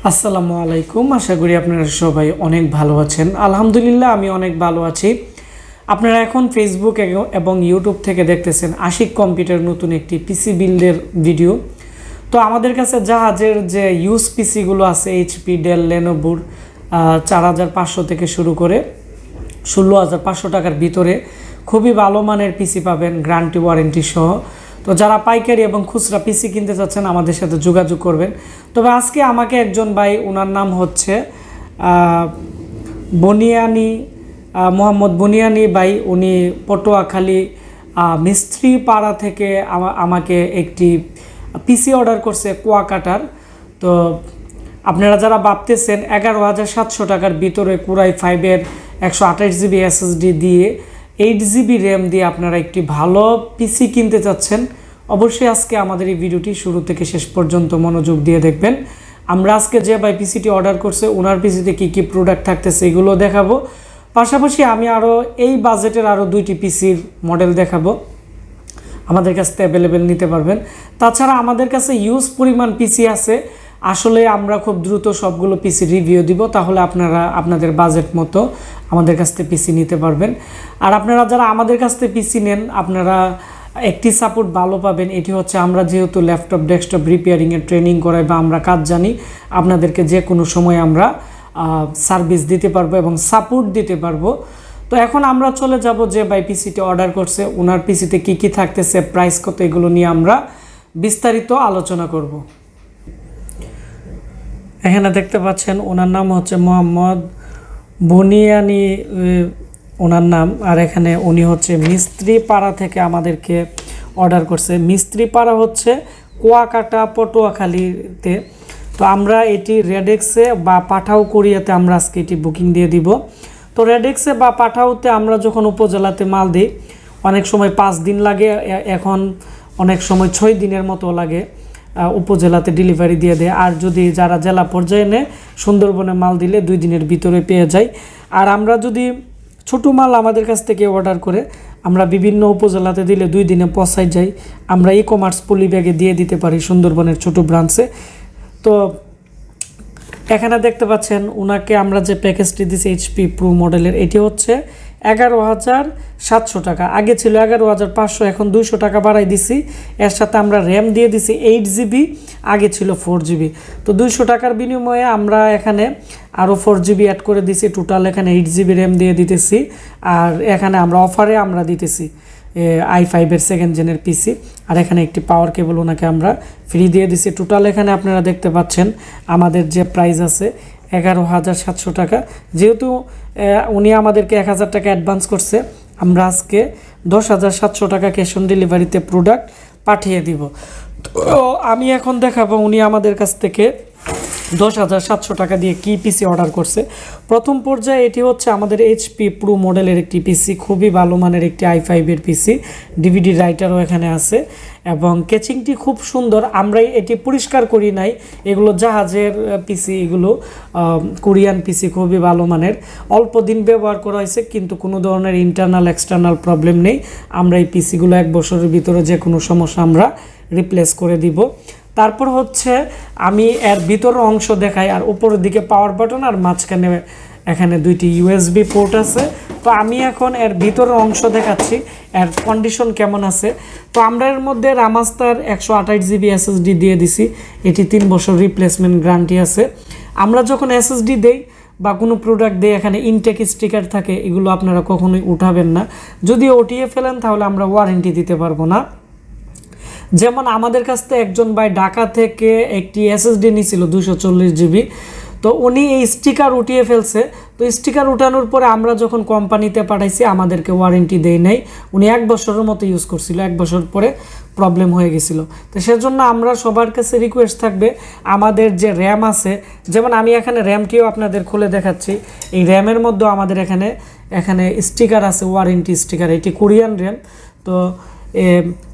আসসালামু আলাইকুম। আশা করি আপনারা সবাই অনেক ভালো আছেন। আলহামদুলিল্লাহ আমি অনেক ভালো আছি। আপনারা এখন ফেসবুক এবং ইউটিউব থেকে দেখতেছেন আশিক কম্পিউটার নতুন একটি পিসি বিল্ডের ভিডিও। তো আমাদের কাছে জাহাজের যে ইউজ পিসিগুলো আছে এইচপি, ডেল, লেনোভোর 4500 থেকে শুরু করে 16500 টাকার ভিতরে খুবই ভালো মানের পিসি পাবেন, গ্যারান্টি ওয়ারেন্টি সহ। তো যারা পাইকারি এবং খুচরা পিসি কিনতে চাচ্ছেন আমাদের সাথে যোগাযোগ করবেন। তবে আজকে আমাকে একজন ভাই, ওনার নাম হচ্ছে বনিয়ানি, মোহাম্মদ বনিয়ানি ভাই, উনি পটুয়াখালী মিস্ত্রি পাড়া থেকে আমাকে একটি পিসি অর্ডার করছে কুয়াকাটার। তো আপনারা যারা ভাবতেছেন 11,700 টাকার ভিতরে কোরাই 5-এর 128 জিবি এসএসডি দিয়ে 8 জিবি র্যাম দিয়ে আপনারা একটি ভালো পিসি কিনতে চাচ্ছেন, অবশ্যই আজকে আমাদের এই ভিডিওটি শুরু থেকে শেষ পর্যন্ত মনোযোগ দিয়ে দেখবেন। আমরা আজকে যে ভাই পিসিটি অর্ডার করছে ওনার পিসিতে কী কী প্রোডাক্ট থাকতেছে এগুলো দেখাবো। পাশাপাশি আমি আরও এই বাজেটের আরও 2টি পিসির মডেল দেখাবো, আমাদের কাছ থেকে অ্যাভেলেবেল নিতে পারবেন। তাছাড়া আমাদের কাছে ইউজ পরিমাণ পিসি আছে, আসলে আমরা খুব দ্রুত সবগুলো পিসি রিভিউ দিব, তাহলে আপনারা আপনাদের বাজেট মতো আমাদের কাছ থেকে পিসি নিতে পারবেন। আর আপনারা যারা আমাদের কাছ থেকে পিসি নেন আপনারা একটি সাপোর্ট ভালো পাবেন, এটি হচ্ছে আমরা যেহেতু ল্যাপটপ ডেস্কটপ রিপেয়ারিংয়ের ট্রেনিং করাই বা আমরা কাজ জানি, আপনাদেরকে যে কোনো সময় আমরা সার্ভিস দিতে পারবো এবং সাপোর্ট দিতে পারবো। তো এখন আমরা চলে যাব যে ভাই পিসিটি অর্ডার করছে ওনার পিসিতে কি কি থাকতেছে, প্রাইস কত, এগুলো নিয়ে আমরা বিস্তারিত আলোচনা করব। এখানে দেখতে পাচ্ছেন ওনার নাম হচ্ছে মোহাম্মদ বনিয়ানি ওনার নাম, আর এখানে উনি হচ্ছে মিস্ত্রি পাড়া থেকে আমাদেরকে অর্ডার করছে। মিস্ত্রি পাড়া হচ্ছে কুয়াকাটা পটুয়াখালীতে। তো আমরা এটি রেডেক্সে বা পাঠাও কোরিয়াতে আমরা আজকে এটি বুকিং দিয়ে দিব। তো রেডেক্সে বা পাঠাওতে আমরা যখন উপজেলাতে মাল দিই অনেক সময় 5 দিন লাগে, এখন অনেক সময় 6 দিনের মতো লাগে উপজেলাতে ডেলিভারি দিয়ে দেয়। আর যদি যারা জেলা পর্যায়ে নেয় সুন্দরবনে মাল দিলে 2 দিনের ভিতরে পেয়ে যায়। আর আমরা যদি ছোটো মাল আমাদের কাছ থেকে অর্ডার করে আমরা বিভিন্ন উপজেলাতে দিলে 2 দিনে পৌঁছায় যাই। আমরা ই-কমার্স পলি ব্যাগে দিয়ে দিতে পারি সুন্দরবনের ছোট ব্রাঞ্চে। তো এখানে দেখতে পাচ্ছেন ওনাকে আমরা যে প্যাকেজটি দিছি এইচপি প্রো মডেলের, এটি হচ্ছে 11,700 টাকা। আগে ছিল 11,500, এখন 200 টাকা বাড়াই দিছি। এর সাথে আমরা র্যাম দিয়ে দিছি 8 জিবি, আগে ছিল 4 জিবি। তো 200 টাকার বিনিময়ে আমরা এখানে আরও 4 জিবি অ্যাড করে দিছি, টোটাল এখানে 8 জিবি র্যাম দিয়ে দিতেছি। আর এখানে আমরা অফারে আমরা দিতেছি i5-এর 2nd জেনের পিসি, আর এখানে একটি পাওয়ার কেবল ওনাকে আমরা ফ্রি দিয়ে দিছি। টোটাল এখানে আপনারা দেখতে পাচ্ছেন আমাদের যে প্রাইস আছে 11,700 টাকা। যেহেতু উনি আমাদেরকে 1,000 টাকা অ্যাডভান্স করছে, আমরা আজকে 10,700 টাকা ক্যাশ অন ডেলিভারিতে প্রোডাক্ট পাঠিয়ে দিব। তো আমি এখন দেখাবো উনি আমাদের কাছ থেকে 10,700 টাকা দিয়ে কি পিসি অর্ডার করছে। প্রথম পর্যায়ে এটি হচ্ছে আমাদের এইচপি প্রো মডেলের একটি পিসি, খুবই ভালো মানের একটি i5-এর পিসি, ডিভিডি রাইটারও এখানে আছে এবং কেচিংটি খুব সুন্দর। আমরাই এটি পরিষ্কার করি নাই, এগুলো জাহাজের পিসি, এগুলো কোরিয়ান পিসি, খুবই ভালো মানের। অল্প দিন ব্যবহার করা হয়েছে কিন্তু কোনো ধরনের ইন্টারনাল এক্সটার্নাল প্রবলেম নেই। আমরা এই পিসিগুলো 1 বছরের ভিতরে যে কোনো সমস্যা আমরা রিপ্লেস করে দিব। তারপর হচ্ছে আমি এর ভিতরের অংশ দেখাই, আর উপরের দিকে পাওয়ার বাটন আর মাঝখানে এখানে 2টি ইউএসবি পোর্ট আছে। তো আমি এখন এর ভিতরের অংশ দেখাচ্ছি, এর কন্ডিশন কেমন আছে। তো আমরা এর মধ্যে রামাস্টার 128 জিবি এসএসডি দিয়ে দিছি, এটি 3 বছর রিপ্লেসমেন্ট গ্যারান্টি আছে। আমরা যখন এসএসডি দেই বা কোনো প্রোডাক্ট দিয়ে এখানে ইনটেক স্টিকার থাকে, এগুলো আপনারা কখনোই উঠাবেন না। যদি ওটিয়ে ফেলেন তাহলে আমরা ওয়ারেন্টি দিতে পারবো না। যেমন আমাদের কাছ থেকে একজন ভাই ঢাকা থেকে একটি এসএসডি নিয়েছিল 240 জিবি, তো উনি এই স্টিকার উঠিয়ে ফেলছে। তো স্টিকার উঠানোর পরে আমরা যখন কোম্পানিতে পাঠাইছি আমাদেরকে ওয়ারেন্টি দেয় নাই। উনি 1 বছরের মতো ইউজ করছিল, 1 বছর পরে প্রবলেম হয়ে গেছিলো। তো সেজন্য আমরা সবার কাছে রিকোয়েস্ট থাকবে, আমাদের যে র্যাম আছে, যেমন আমি এখানে র্যামটিও আপনাদের খুলে দেখাচ্ছি, এই র্যামের মধ্যেও আমাদের এখানে স্টিকার আছে, ওয়ারেন্টি স্টিকার, এটি কোরিয়ান র্যাম। তো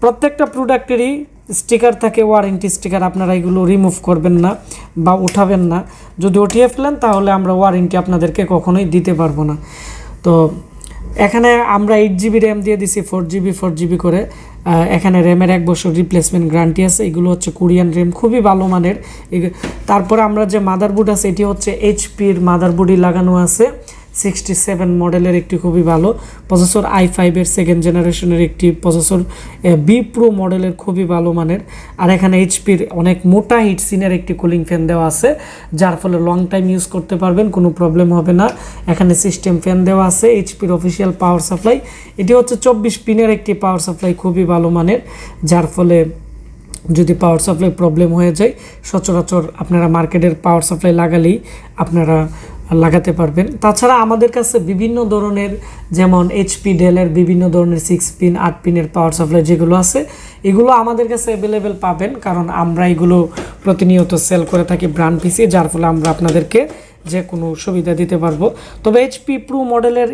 প্রত্যেকটা প্রোডাক্টেরই স্টিকার থাকে, ওয়ারেন্টি স্টিকার, আপনারা এগুলো রিমুভ করবেন না বা উঠাবেন না। যদি উঠিয়ে ফেলেন তাহলে আমরা ওয়ারেন্টি আপনাদেরকে কখনোই দিতে পারবো না। তো এখানে আমরা 8 জিবি র্যাম দিয়ে দিছি, 4 জিবি করে। এখানে র্যামের 1 বছর রিপ্লেসমেন্ট গ্যারান্টি আছে। এগুলো হচ্ছে কোরিয়ান র্যাম, খুবই ভালো মানের। তারপরে আমরা যে মাদারবোর্ড আছে এটি হচ্ছে এইচপির মাদারবোর্ডই লাগানো আছে। 67 মডেলের একটি খুবই ভালো প্রসেসর, i5-এর সেকেন্ড জেনারেশনের একটি প্রসেসর, বি প্রো মডেলের খুবই ভালো মানের। আর এখানে এইচপির অনেক মোটা হিটসিনের একটি কুলিং ফ্যান দেওয়া আছে, যার ফলে লং টাইম ইউজ করতে পারবেন, কোনো প্রবলেম হবে না। এখানে সিস্টেম ফ্যান দেওয়া আছে, এইচপির অফিসিয়াল পাওয়ার সাপ্লাই। এটি হচ্ছে 24 পিনের একটি পাওয়ার সাপ্লাই, খুবই ভালো মানের, যার ফলে যদি পাওয়ার সাপ্লাই প্রবলেম হয়ে যায় সচরাচর আপনারা মার্কেটের পাওয়ার সাপ্লাই লাগালেই আপনারা লাগাতে পারবেন। তাছাড়া আমাদের কাছে বিভিন্ন ধরনের, যেমন এইচপি ডেলের বিভিন্ন ধরনের 6 পিন 8 পিনের পাওয়ার সাপ্লাই যেগুলো আছে, এগুলো আমাদের কাছে অ্যাভেলেবেল পাবেন, কারণ আমরা এগুলো প্রতিনিয়ত সেল করে থাকি ব্র্যান্ড পিসি, যার ফলে আমরা আপনাদেরকে যে কোনো সুবিধা দিতে পারবো। তবে এইচপি প্রো মডেলের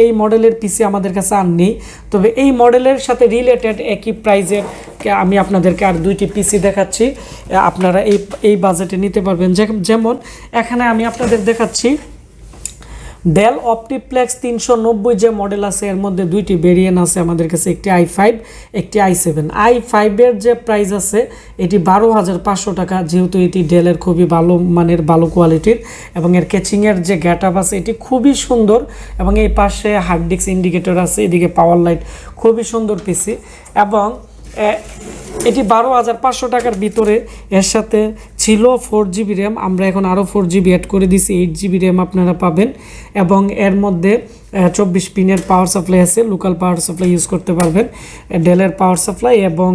এই মডেলের পিসি আমাদের কাছে আর নেই। তবে এই মডেলের সাথে রিলেটেড একই প্রাইজের আমি আপনাদেরকে আর 2টি পিসি দেখাচ্ছি, আপনারা এই বাজেটে নিতে পারবেন। যেমন এখানে আমি আপনাদের দেখাচ্ছি ডেল অপটিপ্লেক্স 390 যে মডেল আছে, এর মধ্যে 2টি ভেরিয়েন্ট আছে আমাদের কাছে, একটি i5 একটি i7। i5-এর যে প্রাইস আছে এটি 12,500 টাকা, যেহেতু এটি ডেলের খুবই ভালো মানের, ভালো কোয়ালিটির, এবং এর ক্যাচিংয়ের যে গ্যাটআপ আছে এটি খুবই সুন্দর, এবং এই পাশে হার্ড ডিস্ক ইন্ডিকেটর আছে, এদিকে পাওয়ার লাইট, খুবই সুন্দর পিসি। এবং এটি 12,500 টাকার ভিতরে এর সাথে ছিল 4GB র্যাম, আমরা এখন আরও 4GB অ্যাড করে দিছি, 8GB র্যাম আপনারা পাবেন। এবং এর মধ্যে 24 পিনের পাওয়ার সাপ্লাই আছে, লোকাল পাওয়ার সাপ্লাই ইউজ করতে পারবেন, ডেলের পাওয়ার সাপ্লাই, এবং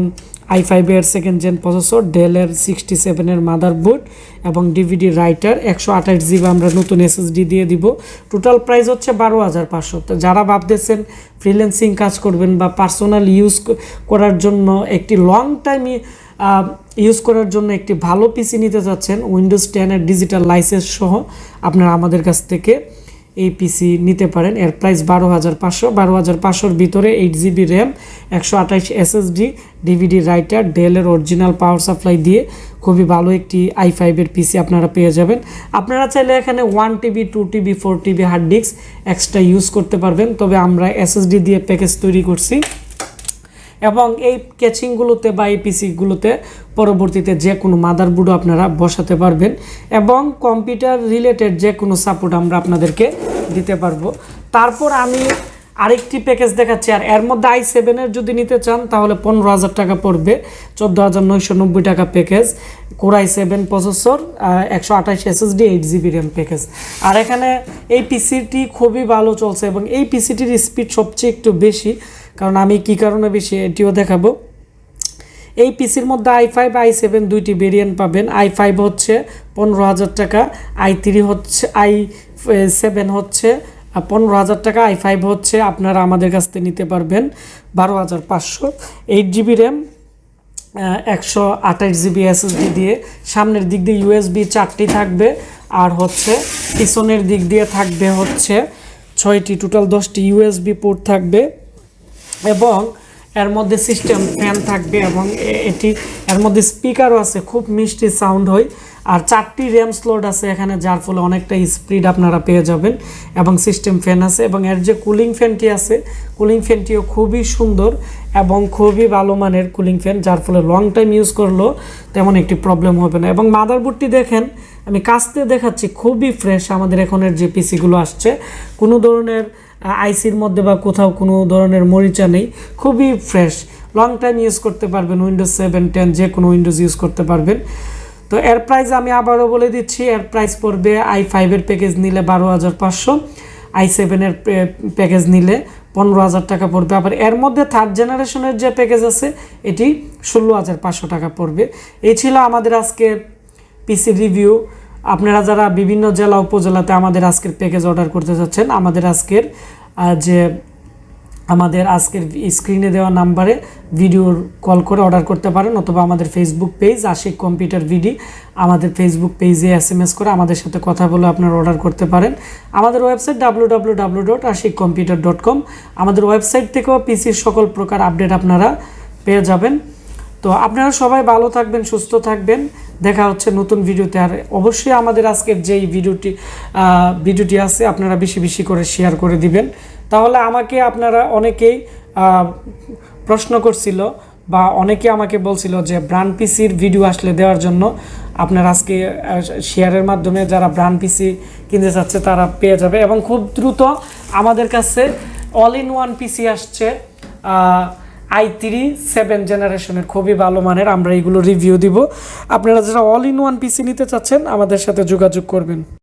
i5-এর সেকেন্ড জেন প্রসেসর, ডেলের 67-এর মাদারবোর্ড, এবং ডিভিডি রাইটার, 128GB আমরা নতুন এসএসডি দিয়ে দিব। টোটাল প্রাইস হচ্ছে 12,500। তো যারা ভাবতেছেন ফ্রিল্যান্সিং কাজ করবেন বা পার্সোনাল ইউজ করার জন্য একটি লং টাইম ইউজ করার জন্য একটি ভালো পিসি নিতে চাচ্ছেন উইন্ডোজ 10-এর ডিজিটাল লাইসেন্স সহ, আপনারা আমাদের কাছ থেকে এই পিসি নিতে পারেন। এর প্রাইস 12,500। 12,500-র ভিতরে 8GB RAM, 128 SSD, DVD writer, ডেলের অরিজিনাল পাওয়ার সাপ্লাই দিয়ে খুবই ভালো একটি i5-এর পিসি আপনারা পেয়ে যাবেন। আপনারা চাইলে এখানে 1TB 2TB 4TB hard disk extra use করতে পারবেন, তবে আমরা এসএসডি দিয়ে প্যাকেজ তৈরি করছি। এবং এই ক্যাচিংগুলোতে বা এই পিসিগুলোতে পরবর্তীতে যে কোনো মাদারবোর্ডও আপনারা বসাতে পারবেন, এবং কম্পিউটার রিলেটেড যে কোনো সাপোর্ট আমরা আপনাদেরকে দিতে পারবো। তারপর আমি আরেকটি প্যাকেজ দেখাচ্ছি, আর এর মধ্যে i7-এর যদি নিতে চান তাহলে 15,000 টাকা পড়বে, 14,990 টাকা package, core i7 processor, 128 SSD, 8GB RAM package. আর এখানে এই পিসিটি খুবই ভালো চলছে, এবং এই পিসিটির স্পিড সবচেয়ে একটু বেশি, কারণ আমি কি কারণে বেশি এটিও দেখাবো। এই পিসির মধ্যে i5 i7 2টি ভেরিয়েন্ট পাবেন। i5 হচ্ছে 15,000 টাকা, i3 হচ্ছে i7 হচ্ছে 15,000 টাকা, i5 হচ্ছে আপনারা আমাদের কাছ থেকে নিতে পারবেন 12,500। 8GB র্যাম, 128GB এসএসডি দিয়ে, সামনের দিক দিয়ে ইউএসবি 4টি থাকবে, আর হচ্ছে পিছনের দিক দিয়ে থাকবে হচ্ছে 6টি, টোটাল 10টি ইউএসবি পোর্ট থাকবে, এবং এর মধ্যে সিস্টেম ফ্যান থাকবে, এবং এর মধ্যে স্পিকারও আছে, খুব মিষ্টি সাউন্ড হয়। আর 4টি র্যাম স্লট আছে এখানে, যার ফলে অনেকটা স্পিড আপনারা পেয়ে যাবেন, এবং সিস্টেম ফ্যান আছে। এবং এর যে কুলিং ফ্যানটি আছে, কুলিং ফ্যানটিও খুবই সুন্দর এবং খুবই ভালো মানের কুলিং ফ্যান, যার ফলে লং টাইম ইউজ করলেও তেমন একটি প্রবলেম হবে না। এবং মাদারবোর্ডটি দেখেন, আমি কাছতে দেখাচ্ছি, খুবই ফ্রেশ। আমাদের এখনের যে পিসিগুলো আসছে, কোনো ধরনের আইসির মধ্যে বা কোথাও কোনো ধরনের মরিচা নেই, খুবই ফ্রেশ, লং টাইম ইউজ করতে পারবেন, উইন্ডোজ 7 10 যে কোনো উইন্ডোজ ইউজ করতে পারবেন। তো এর প্রাইস আমি আবারও বলে দিচ্ছি, এর প্রাইস পড়বে i5-এর প্যাকেজ নিলে 12,500, i7-এর প্যাকেজ নিলে 15,000 টাকা পড়বে। আবার এর মধ্যে 3rd জেনারেশনের যে প্যাকেজ আছে এটি 16,500 টাকা পড়বে। এই ছিল আমাদের আজকের পিসি রিভিউ। আপনারা যারা বিভিন্ন জেলা উপজেলাতে আমাদের আজকের প্যাকেজ অর্ডার করতে যাচ্ছেন, আমাদের আজকের স্ক্রিনে দেওয়া নাম্বারে ভিডিওর কল করে অর্ডার করতে পারেন, অথবা আমাদের ফেসবুক পেজ আশিক কম্পিউটার ভিডি, আমাদের ফেসবুক পেজে SMS করে আমাদের সাথে কথা বলে আপনারা অর্ডার করতে পারেন। আমাদের ওয়েবসাইট www.ashikcomputer.com, আমাদের ওয়েবসাইট থেকেও পিসির সকল প্রকার আপডেট আপনারা পেয়ে যাবেন। তো আপনারা সবাই ভালো থাকবেন, সুস্থ থাকবেন, দেখা হচ্ছে নতুন ভিডিওতে। আর অবশ্যই আমাদের আজকের যেই ভিডিওটি আছে আপনারা বেশি বেশি করে শেয়ার করে দিবেন, তাহলে আমাকে আপনারা অনেকেই প্রশ্ন করছিল বা অনেকে আমাকে বলছিল যে ব্র্যান্ড পিসির ভিডিও আসলে দেওয়ার জন্য। আপনার আজকে শেয়ারের মাধ্যমে যারা ব্র্যান্ড পিসি কিনতে চাচ্ছে তারা পেয়ে যাবে, এবং খুব দ্রুত আমাদের কাছে অল ইন ওয়ান পিসি আসছে i3 জেনারেশনের, খুবই ভালো মানের। আমরা এগুলো রিভিউ দিব। আপনারা যারা অল ইন ওয়ান পিসি নিতে চাচ্ছেন আমাদের সাথে যোগাযোগ করবেন।